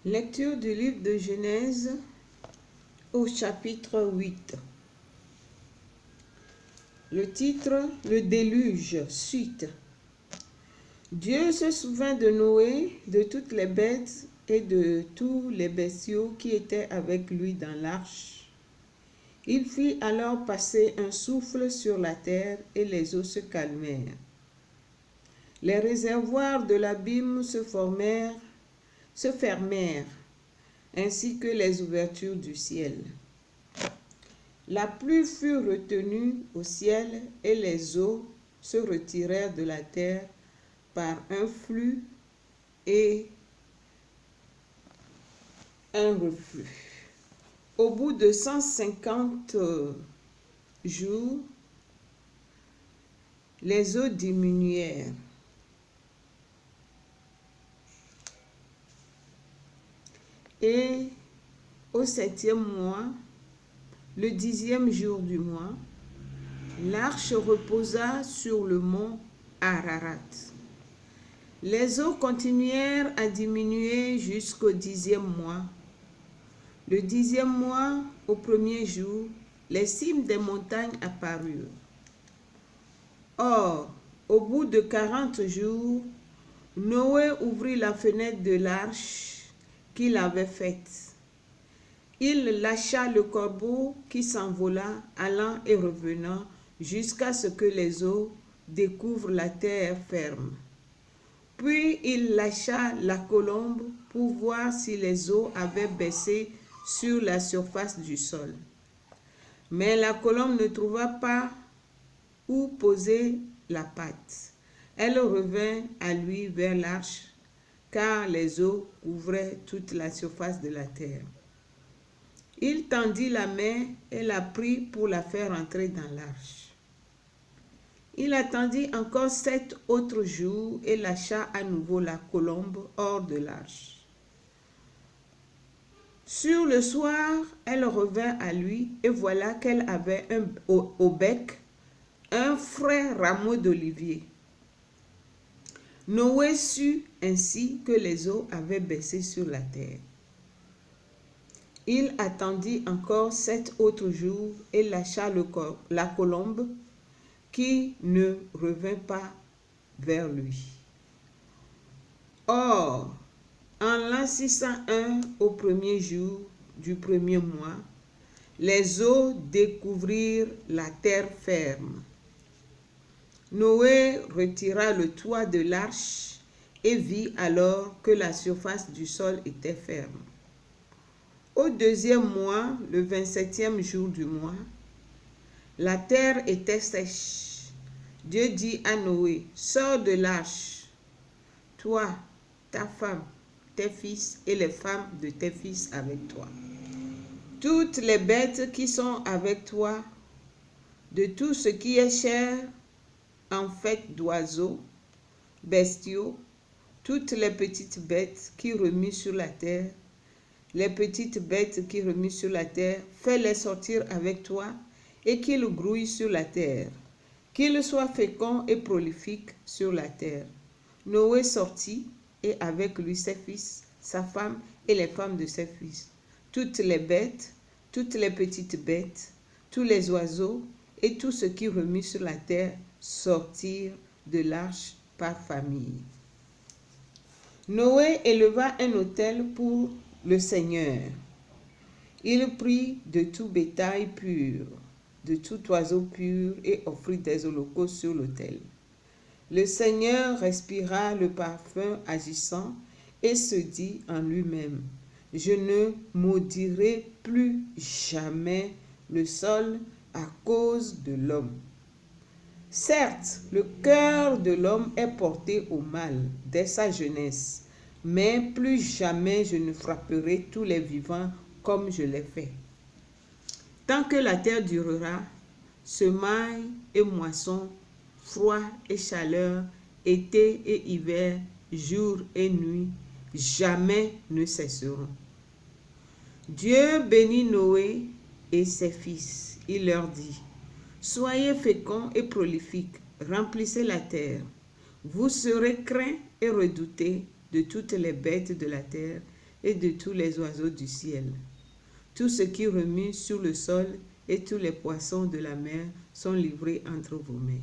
Lecture du livre de Genèse au chapitre 8. Le titre, le déluge, suite. Dieu se souvint de Noé, de toutes les bêtes et de tous les bestiaux qui étaient avec lui dans l'arche. Il fit alors passer un souffle sur la terre et les eaux se calmèrent. Les réservoirs de l'abîme se fermèrent, ainsi que les ouvertures du ciel. La pluie fut retenue au ciel et les eaux se retirèrent de la terre par un flux et un reflux. Au bout de 150 jours, les eaux diminuèrent. Et au 7e mois, le 10e jour du mois, l'arche reposa sur le mont Ararat. Les eaux continuèrent à diminuer jusqu'au 10e mois. Le 10e mois, au 1er jour, les cimes des montagnes apparurent. Or, au bout de 40 jours, Noé ouvrit la fenêtre de l'arche qu'il avait faite. Il lâcha le corbeau qui s'envola, allant et revenant, jusqu'à ce que les eaux découvrent la terre ferme. Puis il lâcha la colombe pour voir si les eaux avaient baissé sur la surface du sol. Mais la colombe ne trouva pas où poser la patte. Elle revint à lui vers l'arche, car les eaux couvraient toute la surface de la terre. Il tendit la main et la prit pour la faire entrer dans l'arche. Il attendit encore 7 autres jours et lâcha à nouveau la colombe hors de l'arche. Sur le soir, elle revint à lui et voilà qu'elle avait au bec un frais rameau d'olivier. Noé sut ainsi que les eaux avaient baissé sur la terre. Il attendit encore 7 autres jours et lâcha la colombe qui ne revint pas vers lui. Or, en l'insistant un au 1er jour du 1er mois, les eaux découvrirent la terre ferme. Noé retira le toit de l'arche et vit alors que la surface du sol était ferme. Au 2e mois, le 27e jour du mois, la terre était sèche. Dieu dit à Noé, « Sors de l'arche, toi, ta femme, tes fils et les femmes de tes fils avec toi. Toutes les bêtes qui sont avec toi, de tout ce qui est chair, en fait d'oiseaux, bestiaux, toutes les petites bêtes qui remuent sur la terre, les petites bêtes qui remuent sur la terre, fais-les sortir avec toi et qu'ils grouillent sur la terre, qu'ils soient féconds et prolifiques sur la terre. » Noé sortit et avec lui ses fils, sa femme et les femmes de ses fils. Toutes les bêtes, toutes les petites bêtes, tous les oiseaux et tout ce qui remue sur la terre sortirent de l'arche par famille. Noé éleva un autel pour le Seigneur. Il prit de tout bétail pur, de tout oiseau pur et offrit des holocaustes sur l'autel. Le Seigneur respira le parfum agissant et se dit en lui-même, « Je ne maudirai plus jamais le sol à cause de l'homme. Certes, le cœur de l'homme est porté au mal dès sa jeunesse, mais plus jamais je ne frapperai tous les vivants comme je l'ai fait. Tant que la terre durera, semailles et moissons, froid et chaleur, été et hiver, jour et nuit, jamais ne cesseront. » Dieu bénit Noé et ses fils. Il leur dit, « Soyez féconds et prolifiques, remplissez la terre. Vous serez craints et redoutés de toutes les bêtes de la terre et de tous les oiseaux du ciel. Tout ce qui remue sur le sol et tous les poissons de la mer sont livrés entre vos mains.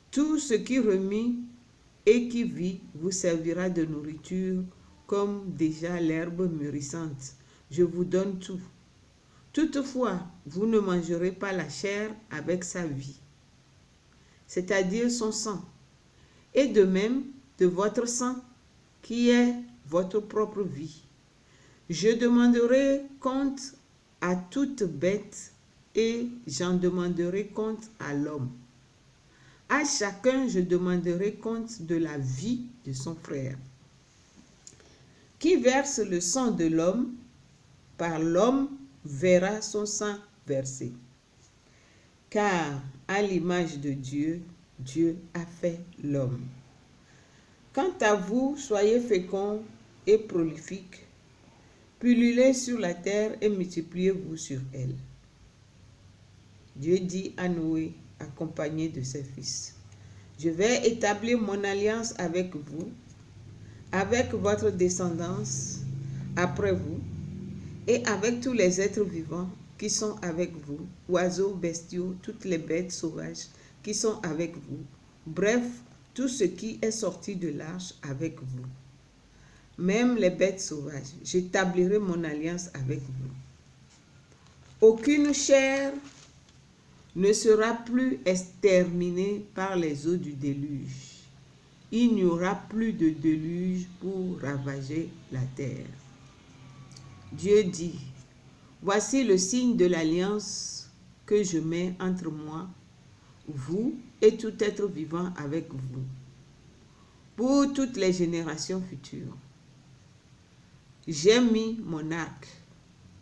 Tout ce qui remue et qui vit vous servira de nourriture comme déjà l'herbe mûrissante. Je vous donne tout. Toutefois, vous ne mangerez pas la chair avec sa vie, c'est-à-dire son sang, et de même de votre sang, qui est votre propre vie. Je demanderai compte à toute bête et j'en demanderai compte à l'homme. À chacun, je demanderai compte de la vie de son frère. Qui verse le sang de l'homme, par l'homme verra son sang versé. Car à l'image de Dieu, Dieu a fait l'homme. Quant à vous, soyez féconds et prolifiques, pullulez sur la terre et multipliez-vous sur elle. Dieu dit à Noé, accompagné de ses fils, je vais établir mon alliance avec vous, avec votre descendance après vous, et avec tous les êtres vivants qui sont avec vous, oiseaux, bestiaux, toutes les bêtes sauvages qui sont avec vous, bref, tout ce qui est sorti de l'arche avec vous. Même les bêtes sauvages, j'établirai mon alliance avec vous. Aucune chair ne sera plus exterminée par les eaux du déluge. Il n'y aura plus de déluge pour ravager la terre. Dieu dit, voici le signe de l'alliance que je mets entre moi, vous et tout être vivant avec vous, pour toutes les générations futures. J'ai mis mon arc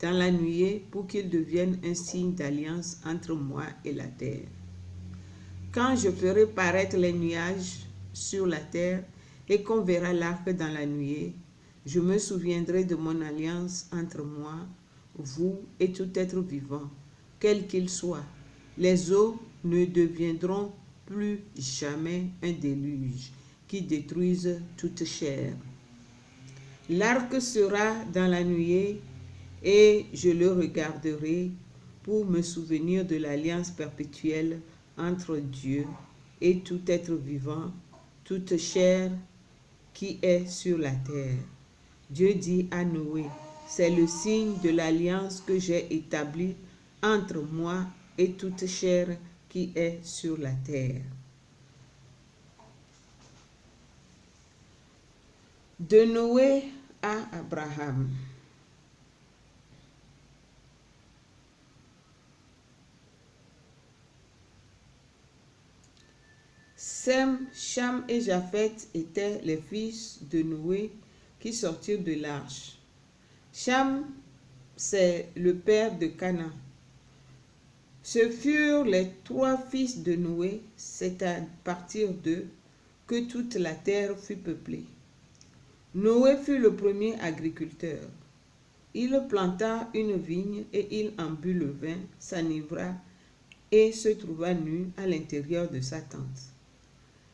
dans la nuée pour qu'il devienne un signe d'alliance entre moi et la terre. Quand je ferai paraître les nuages sur la terre et qu'on verra l'arc dans la nuée, je me souviendrai de mon alliance entre moi, vous et tout être vivant, quel qu'il soit. Les eaux ne deviendront plus jamais un déluge qui détruise toute chair. L'arc sera dans la nuée et je le regarderai pour me souvenir de l'alliance perpétuelle entre Dieu et tout être vivant, toute chair qui est sur la terre. Dieu dit à Noé, c'est le signe de l'alliance que j'ai établie entre moi et toute chair qui est sur la terre. De Noé à Abraham. Sem, Cham et Japheth étaient les fils de Noé qui sortirent de l'arche. Cham, c'est le père de Canaan. Ce furent les 3 fils de Noé, c'est à partir d'eux que toute la terre fut peuplée. Noé fut le premier agriculteur. Il planta une vigne et il en but le vin, s'enivra et se trouva nu à l'intérieur de sa tente.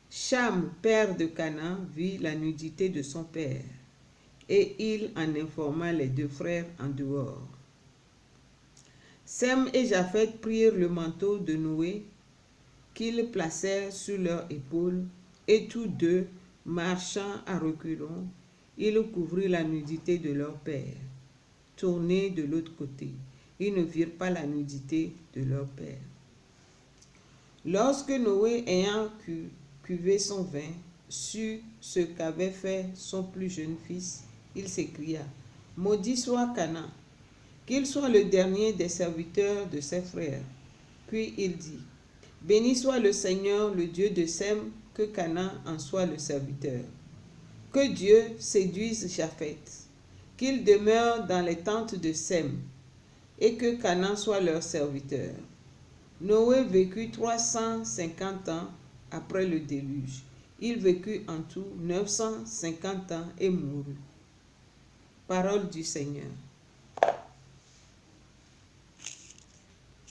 Cham, père de Canaan, vit la nudité de son père, et il en informa les 2 frères en dehors. Sem et Japheth prirent le manteau de Noé qu'ils placèrent sur leurs épaules, et tous 2, marchant à reculons, ils couvrirent la nudité de leur père. Tournés de l'autre côté, ils ne virent pas la nudité de leur père. Lorsque Noé, ayant cuvé son vin, sut ce qu'avait fait son plus jeune fils, il s'écria, « Maudit soit Canaan, qu'il soit le dernier des serviteurs de ses frères. » Puis il dit, « Béni soit le Seigneur, le Dieu de Sem, que Canaan en soit le serviteur. Que Dieu séduise Japheth, qu'il demeure dans les tentes de Sem, et que Canaan soit leur serviteur. » Noé vécut 350 ans après le déluge. Il vécut en tout 950 ans et mourut. Parole du Seigneur.